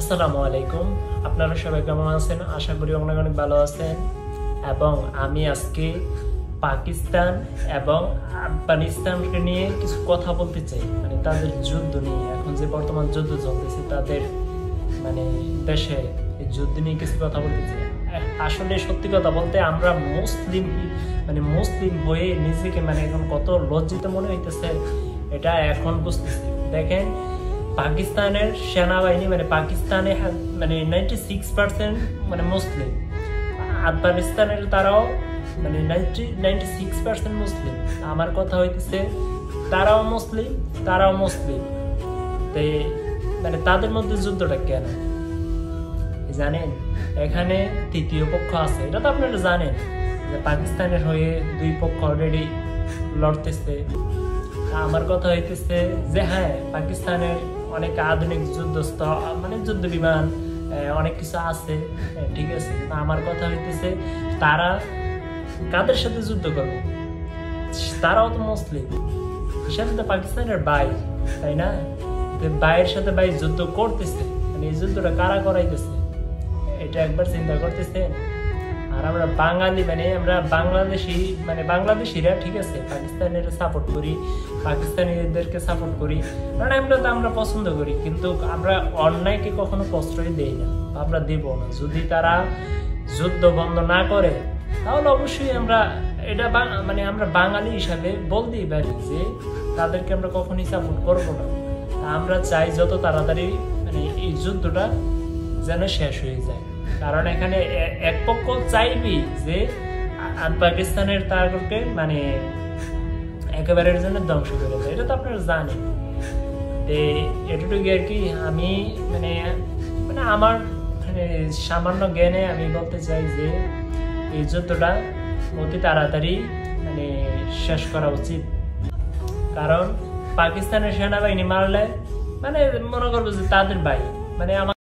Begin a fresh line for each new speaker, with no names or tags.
আসসালামু আলাইকুম। আপনারা সবাই কেমন আছেন? আশা করি অনেক অনেক ভালো আছেন। এবং আমি আজকে পাকিস্তান এবং আফগানিস্তানকে নিয়ে কিছু কথা বলতে চাই, মানে তাদের যুদ্ধ নিয়ে। এখন যে বর্তমান যুদ্ধ চলতেছে তাদের মানে দেশে, এই যুদ্ধ নিয়ে কিছু কথা বলতে চাই। আসলে সত্যি কথা বলতে আমরা মুসলিম হয়ে নিজেকে এখন কত লজ্জিত মনে হইতেছে, এটা এখন বুঝতেছি। দেখেন, পাকিস্তানের সেনাবাহিনী পাকিস্তানে 96% মুসলিম। আফগানিস্তানের তারাও 96% মুসলিম। আমার কথা হইতেছে তারাও মুসলিম। তাদের মধ্যে যুদ্ধটা কেন জানেন? এখানে তৃতীয় পক্ষ আছে, এটা তো আপনারা জানেন যে পাকিস্তানের হয়ে দুই পক্ষ অলরেডি লড়তেছে। আমার কথা হইতেছে যে হ্যাঁ, পাকিস্তানের অনেক আধুনিক যুদ্ধ বিমান অনেক কিছু আছে, ঠিক আছে। কিন্তু আমার কথা হইতেছে তারা কাদের সাথে যুদ্ধ করবে? তারাও তো মুসলিম, হিসাবে তো পাকিস্তানের ভাই, তাই না? ভাইয়ের সাথে ভাই যুদ্ধ করতেছে, এই যুদ্ধটা কারা করাইতেছে এটা একবার চিন্তা করতেছে। আর আমরা বাঙালি আমরা বাংলাদেশিরা, ঠিক আছে, পাকিস্তানের সাপোর্ট করি, পাকিস্তানিদেরকে সাপোর্ট করি, কারণ আমরা পছন্দ করি। কিন্তু আমরা অন্যায়কে কখনো প্রশ্রয় দেই না, আমরা দেব না। যদি তারা যুদ্ধ বন্ধ না করে তাহলে অবশ্যই আমরা এটা আমরা বাঙালি হিসাবে বলতেই পারি যে তাদেরকে আমরা কখনোই সাপোর্ট করবো না। আমরা চাই যত তাড়াতাড়ি এই যুদ্ধটা যেন শেষ হয়ে যায়। কারণ এখানে এক পক্ষ চাইবি যে পাকিস্তানের তারকে একেবারে জন্য ধ্বংস করে দেয়, এটা তো আপনারা জানেন। এটুকু আর কি আমি আমার সামান্য জ্ঞানে আমি বলতে চাই যে এই যুদ্ধটা অতি তাড়াতাড়ি শেষ করা উচিত। কারণ পাকিস্তানের সেনাবাহিনী মারলে মনে করবো যে তাদের ভাই, আমার